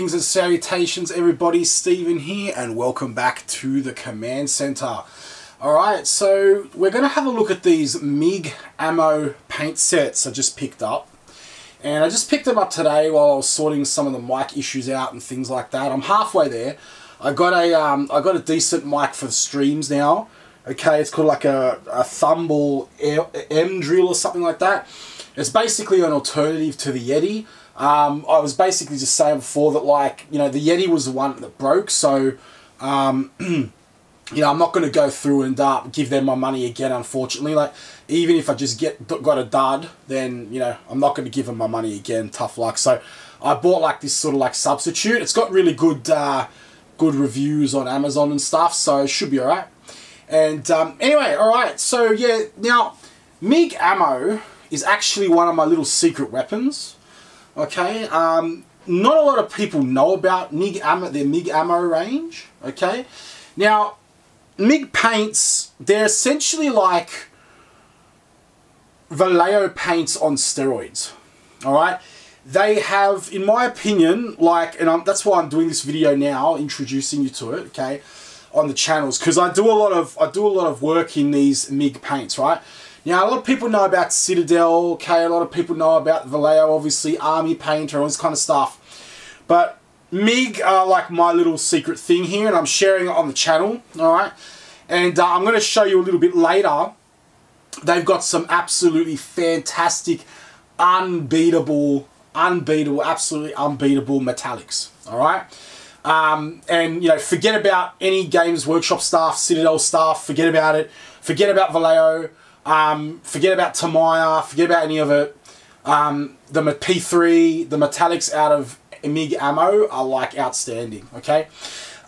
Greetings and salutations everybody, Stephen here and welcome back to the Command Centre. Alright, so we're going to have a look at these MIG ammo paint sets I just picked up. And I just picked them up today while I was sorting some of the mic issues out and things like that. I'm halfway there. I got a decent mic for the streams now. Okay, it's called like a Thumball M drill or something like that. It's basically an alternative to the Yeti. I was basically just saying before that, like, you know, the Yeti was the one that broke, so, you know, I'm not going to go through and give them my money again, unfortunately. Like, even if I just got a dud, then, you know, I'm not going to give them my money again, tough luck. So, I bought, like, this sort of, like, substitute. It's got really good, good reviews on Amazon and stuff, so it should be alright. And, anyway, alright, so, yeah, now, MIG ammo is actually one of my little secret weapons. Okay, not a lot of people know about MIG ammo, their MIG ammo range. Okay, now MIG paints, they're essentially like Vallejo paints on steroids. All right, they have, in my opinion, like, and that's why I'm doing this video now, introducing you to it. Okay, on the channels, because I do a lot of work in these MIG paints, right? Now, a lot of people know about Citadel, okay, a lot of people know about Vallejo, obviously, Army Paint, all this kind of stuff. But MIG are like my little secret thing here, and I'm sharing it on the channel, alright? And I'm going to show you a little bit later. They've got some absolutely fantastic, absolutely unbeatable metallics, alright? And, you know, forget about any Games Workshop stuff, Citadel stuff, forget about it. Forget about Vallejo. Forget about Tamiya, forget about any of it. The P3, the metallics out of MIG ammo are like outstanding, okay?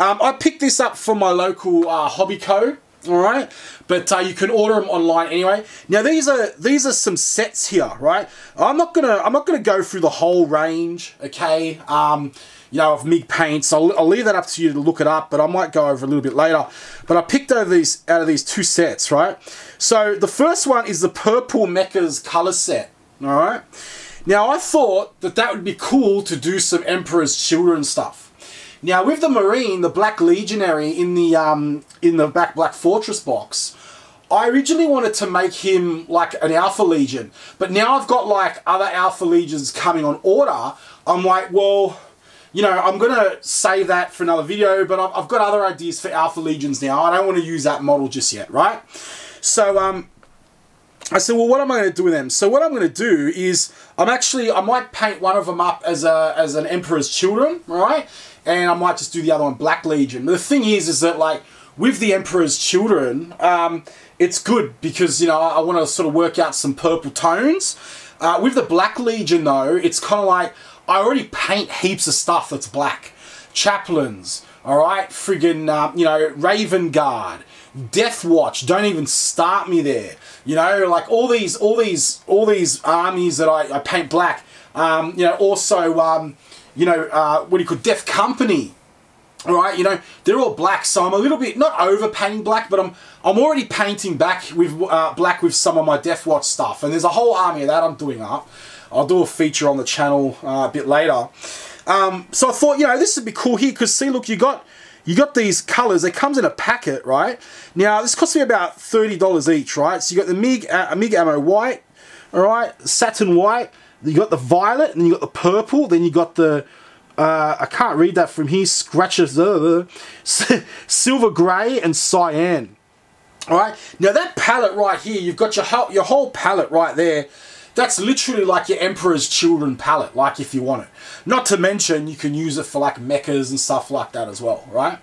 I picked this up from my local hobby co, alright? But you can order them online anyway. Now these are some sets here, right? I'm not gonna go through the whole range, okay? You know, of MIG paints. I'll leave that up to you to look it up, but I might go over a little bit later. But I picked out of these two sets, right? So the first one is the purple Mecca's color set, all right? Now I thought that would be cool to do some Emperor's Children stuff. Now with the Marine, the Black Legionary in the Black Fortress box, I originally wanted to make him like an Alpha Legion, but now I've got like other Alpha Legions coming on order. I'm like, well, you know, I'm going to save that for another video, but I've got other ideas for Alpha Legions now. I don't want to use that model just yet, right? So, I said, well, what am I going to do with them? So what I'm going to do is, I might paint one of them up as an Emperor's Children, right? And I might just do the other one Black Legion. But the thing is that, like, with the Emperor's Children, it's good because, you know, I want to sort of work out some purple tones. With the Black Legion, though, it's kind of like, I already paint heaps of stuff that's black. Chaplains, alright? Friggin', you know, Raven Guard, Death Watch, don't even start me there. You know, like all these armies that I paint black. You know, also, you know, what do you call Death Company. Alright, you know, they're all black, so I'm a little bit, not over painting black, but I'm already painting black with some of my Death Watch stuff. And there's a whole army of that I'm doing up. I'll do a feature on the channel a bit later. So I thought, you know, this would be cool here, because see, look, you got these colours. It comes in a packet, right? Now, this cost me about $30 each, right? So you got the MIG ammo white, all right, Satin White, you got the violet, and then you got the purple, then you got the, I can't read that from here, scratches, silver grey and cyan. All right, now that palette right here, you've got your whole palette right there. That's literally like your Emperor's Children palette, like if you want it. Not to mention, you can use it for like mechas and stuff like that as well, right?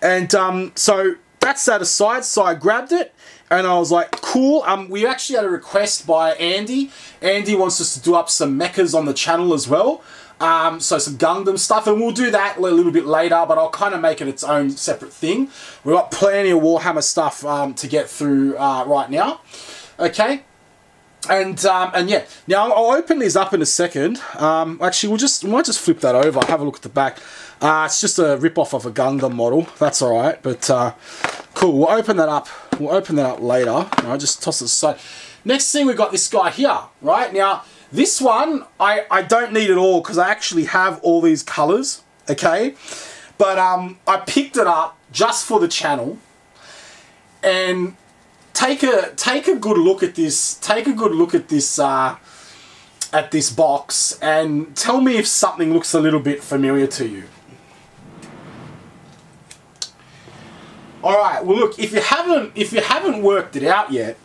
And so that's that aside, so I grabbed it and I was like, cool. We actually had a request by Andy. Andy wants us to do up some mechas on the channel as well. So some Gundam stuff, and we'll do that a little bit later, but I'll kind of make it its own separate thing. We've got plenty of Warhammer stuff to get through right now. Okay. And yeah, now I'll open these up in a second. Actually, we might just flip that over, have a look at the back. It's just a rip-off of a Gundam model. That's alright, but cool. We'll open that up. We'll open that up later. I'll just toss it aside. Next thing, we've got this guy here, right? Now, this one, I don't need it all because I actually have all these colours, okay? But I picked it up just for the channel, and take a good look at this. Take a good look at this box, and tell me if something looks a little bit familiar to you. All right. Well, look, if you haven't worked it out yet,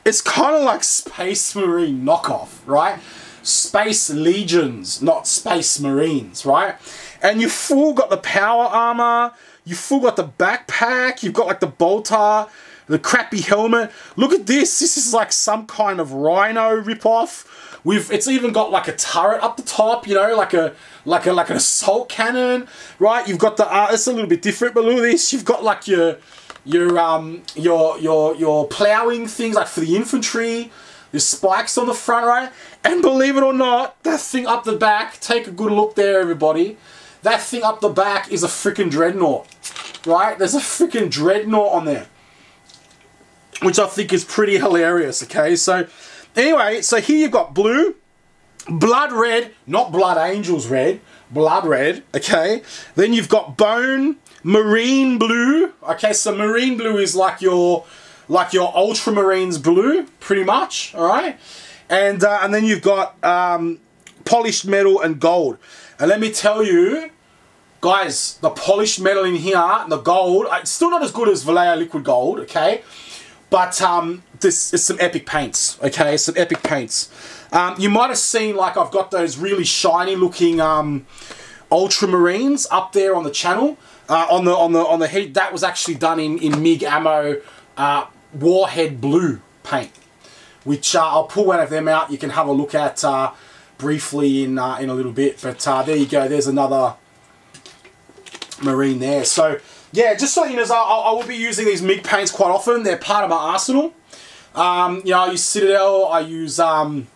it's kind of like Space Marine knockoff, right? Space Legions, not Space Marines, right? And you've full got the power armor, you've full got the backpack, you've got like the bolter, the crappy helmet. Look at this. This is like some kind of Rhino ripoff. It's even got like a turret up the top, you know, like an assault cannon, right? You've got the it's a little bit different, but look at this. You've got like your ploughing things, like for the infantry. There's spikes on the front, right? And believe it or not, that thing up the back, take a good look there, everybody. That thing up the back is a freaking dreadnought, right? There's a freaking dreadnought on there, which I think is pretty hilarious, okay? So, anyway, so here you've got blue, blood red, not Blood Angels red, blood red, okay? Then you've got bone, marine blue, okay? So marine blue is like your Ultramarines blue, pretty much, all right? And then you've got polished metal and gold. And let me tell you, guys, the polished metal in here, and the gold, it's still not as good as Vallejo liquid gold, okay? But this is some epic paints, okay? Some epic paints. You might have seen, like, I've got those really shiny looking Ultramarines up there on the channel. On the head, that was actually done in MIG ammo warhead blue paint, which I'll pull one of them out. You can have a look at briefly in a little bit. But there you go. There's another Marine there. So yeah, just so you know, I will be using these MIG paints quite often. They're part of my arsenal. You know, I use Citadel. I use Army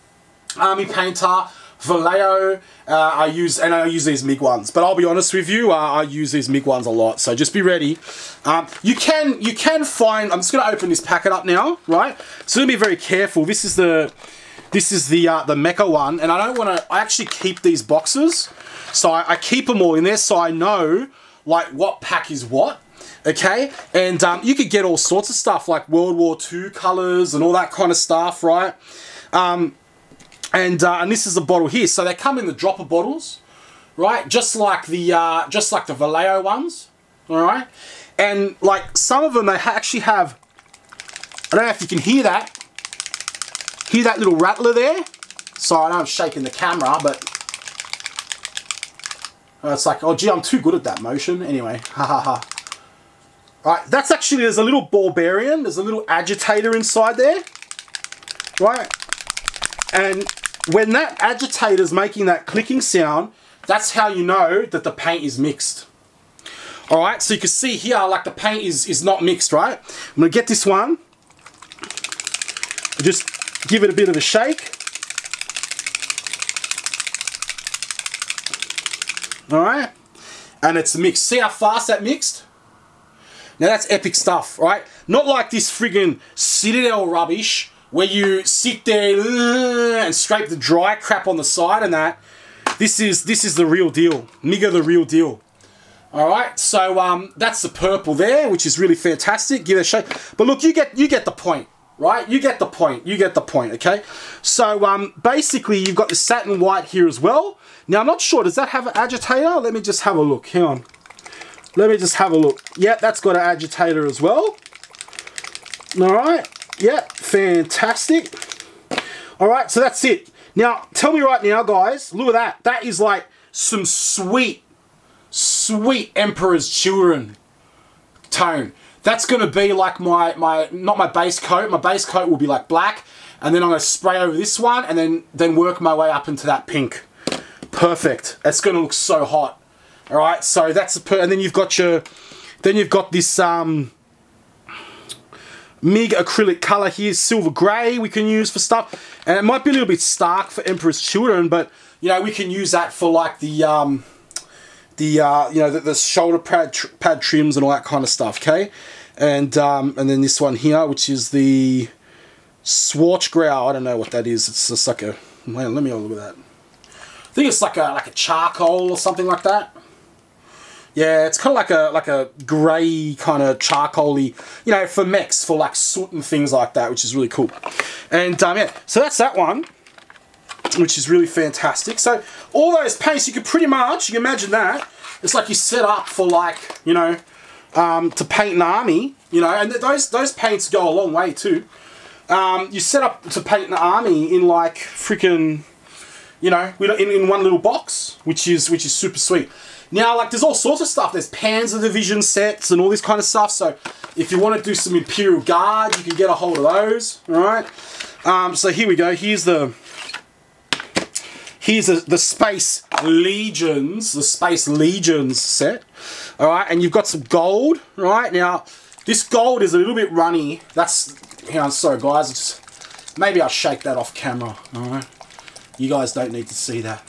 Painter, Vallejo. I use these MIG ones. But I'll be honest with you, I use these MIG ones a lot. So just be ready. You can find. I'm just going to open this packet up now, right? So be very careful. This is the Mecca one, and I don't want to. I actually keep these boxes, so I keep them all in there, so I know like what pack is what. Okay, and you could get all sorts of stuff like World War II colors and all that kind of stuff, right? And this is the bottle here. So they come in the dropper bottles, right? Just like the Vallejo ones, all right? And like some of them, they actually have. I don't know if you can hear that. Hear that little rattler there? Sorry, I know I'm shaking the camera, but it's like, oh gee, I'm too good at that motion. Anyway, ha ha ha. Right, that's actually, there's a little barbarian, there's a little agitator inside there, right? And when that agitator's making that clicking sound, that's how you know that the paint is mixed. All right, so you can see here, like the paint is not mixed, right? I'm gonna get this one, just give it a bit of a shake. All right, and it's mixed. See how fast that mixed? Now that's epic stuff, right? Not like this friggin' Citadel rubbish where you sit there and scrape the dry crap on the side and that. This is the real deal. MIG are the real deal. All right, so that's the purple there, which is really fantastic. Give it a shake. But look, you get the point, right? You get the point. You get the point. Okay. So basically, you've got the Satin White here as well. Now I'm not sure. Does that have an agitator? Let me just have a look. Hang on. Let me just have a look. Yeah, that's got an agitator as well. All right. Yeah, fantastic. All right, so that's it. Now, tell me right now, guys, look at that. That is like some sweet, sweet Emperor's Children tone. That's going to be like not my base coat. My base coat will be like black, and then I'm going to spray over this one, and then work my way up into that pink. Perfect. It's going to look so hot. All right, so that's and then you've got this MIG acrylic color here, silver grey. We can use for stuff, and it might be a little bit stark for Emperor's Children, but you know we can use that for like the shoulder pad trims and all that kind of stuff. Okay, and then this one here, which is the Schwarzgrau. I don't know what that is. It's just like a. Man, let me have a look at that. I think it's like a charcoal or something like that. Yeah, it's kind of like a grey kind of charcoaly, you know, for mechs, for like soot and things like that, which is really cool. And yeah, so that's that one, which is really fantastic. So all those paints, you can pretty much, you can imagine that, it's like you set up for like, you know, to paint an army, you know, and those paints go a long way too. You set up to paint an army in like freaking, you know, in one little box, which is super sweet. Now, like, there's all sorts of stuff. There's Panzer Division sets and all this kind of stuff. So if you want to do some Imperial Guard, you can get a hold of those. All right. So here we go. Here's the Space Legions, the Space Legions set. All right, and you've got some gold. Right now, this gold is a little bit runny. Hang on, sorry guys. Maybe I'll shake that off camera. All right. You guys don't need to see that.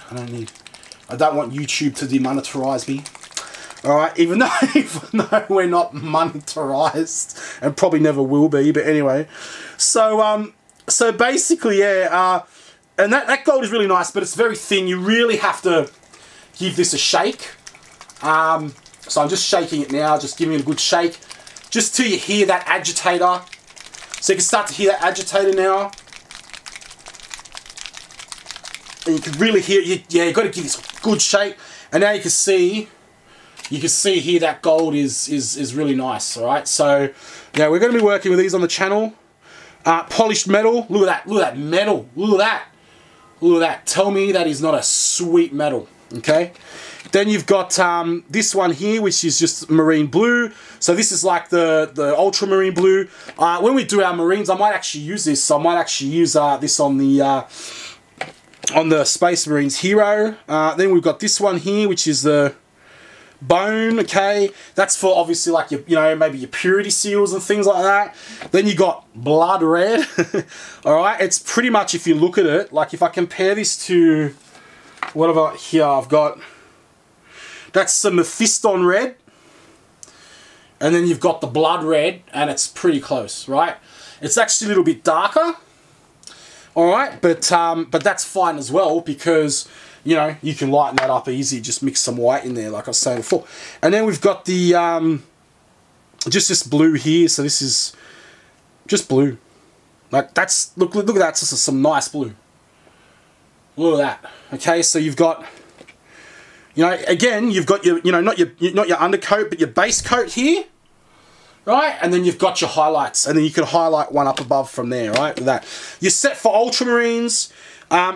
I don't want YouTube to demonetize me. Alright, even though we're not monetized and probably never will be, but anyway. So so basically, yeah, and that gold is really nice, but it's very thin. You really have to give this a shake. So I'm just shaking it now, just giving it a good shake. Just till you hear that agitator. So you can start to hear that agitator now. And you can really hear it. Yeah, you've got to give this a good shake. And now you can see here that gold is really nice. All right, so yeah, we're going to be working with these on the channel. Polished metal. Look at that. Look at that metal. Look at that. Look at that. Tell me that is not a sweet metal. Okay. Then you've got this one here, which is just marine blue. So this is like the ultramarine blue. When we do our marines, I might actually use this. So I might actually use this on the Space Marines Hero. Then we've got this one here, which is the bone. Okay, that's for obviously like your, you know, maybe your purity seals and things like that. Then you got blood red. All right, it's pretty much, if you look at it, like if I compare this to what have I here, I've got, that's some Mephiston red, and then you've got the blood red, and it's pretty close, right? It's actually a little bit darker. All right, but that's fine as well, because, you know, you can lighten that up easy. Just mix some white in there, like I was saying before. And then we've got the just this blue here. So this is just blue. Like that's look at that. This is some nice blue. Look at that. Okay, so you've got, you know, again, you've got your, you know, not your undercoat, but your base coat here. Right, and then you've got your highlights, and then you can highlight one up above from there, right, with that. You're set for Ultramarines.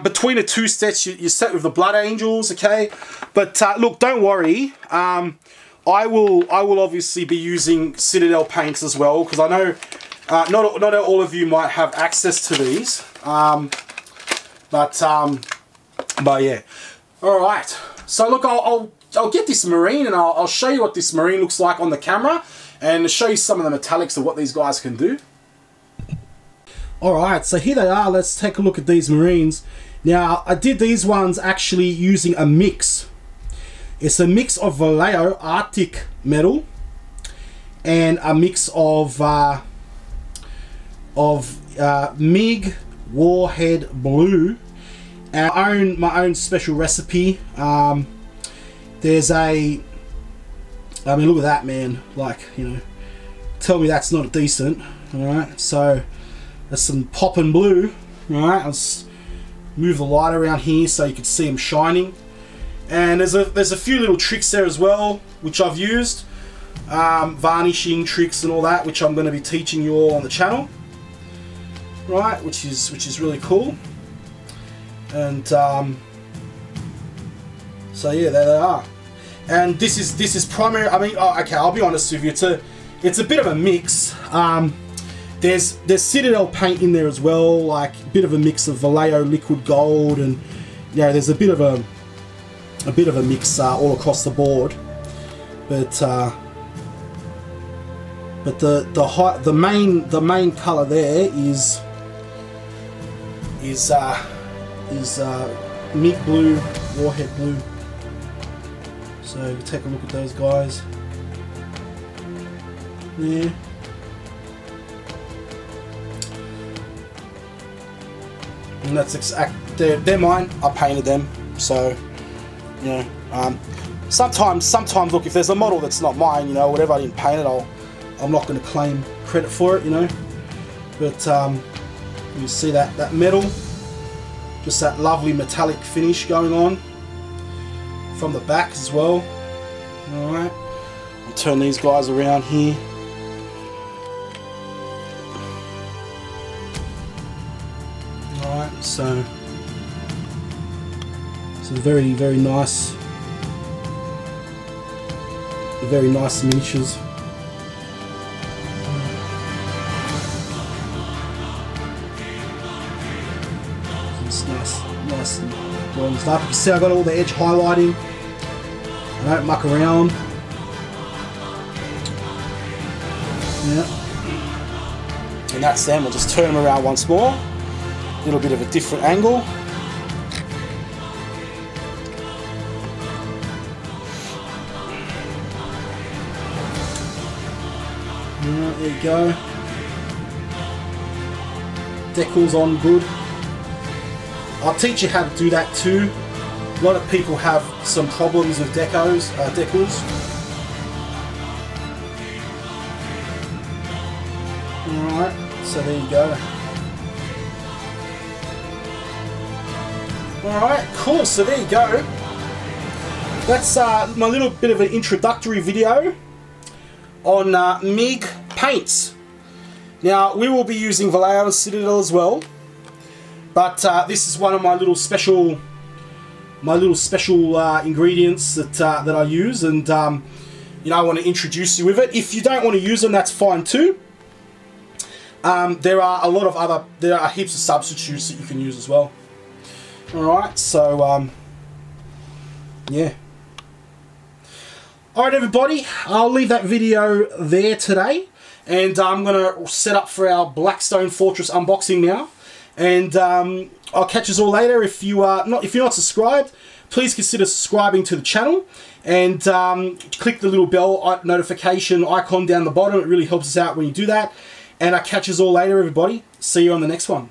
Between the two sets, you're set with the Blood Angels, okay? But look, don't worry. I will obviously be using Citadel paints as well, because I know not all of you might have access to these. But yeah. All right. So look, I'll get this Marine, and I'll show you what this Marine looks like on the camera, and show you some of the metallics of what these guys can do. Alright, so here they are. Let's take a look at these Marines. Now, I did these ones actually using a mix. It's a mix of Vallejo Arctic metal and a mix of MIG Warhead Blue. My own special recipe. There's a, I mean, look at that, man. Like, you know, tell me that's not decent. Alright, so there's some poppin' blue. Alright, I'll just move the light around here so you can see them shining. And there's a few little tricks there as well, which I've used. Varnishing tricks and all that, which I'm going to be teaching you all on the channel. Right, which is really cool. And so yeah, there they are. And this is primary. I mean, okay, I'll be honest with you. It's a bit of a mix. There's Citadel paint in there as well, like a bit of a mix of Vallejo liquid gold, and yeah, there's a bit of a mix all across the board. But the main color there is MIG blue, Warhead blue. So take a look at those guys. Yeah. And that's they're mine. I painted them, so you know, Sometimes, look, if there's a model that's not mine, you know, whatever, I didn't paint it, I'm not going to claim credit for it, you know. But you see that metal, just that lovely metallic finish going on from the back as well. All right, I'll turn these guys around here. All right, so very, very nice. Very nice miniatures. It's nice and well stuff. You can see I got all the edge highlighting. I don't muck around. Yeah. And that's them. We'll just turn them around once more. A little bit of a different angle. There you go. Decals on good. I'll teach you how to do that too. A lot of people have some problems with decals. Alright, so there you go. Alright, cool, so there you go. That's my little bit of an introductory video on MIG paints. Now we will be using Vallejo and Citadel as well, but this is one of my little special ingredients that I use, and you know, I want to introduce you with it. If you don't want to use them, that's fine too. There are heaps of substitutes that you can use as well. All right, so yeah. Alright everybody, I'll leave that video there today, and I'm going to set up for our Blackstone Fortress unboxing now, and I'll catch us all later. If you're not subscribed, please consider subscribing to the channel, and click the little bell notification icon down the bottom. It really helps us out when you do that, and I'll catch us all later everybody. See you on the next one.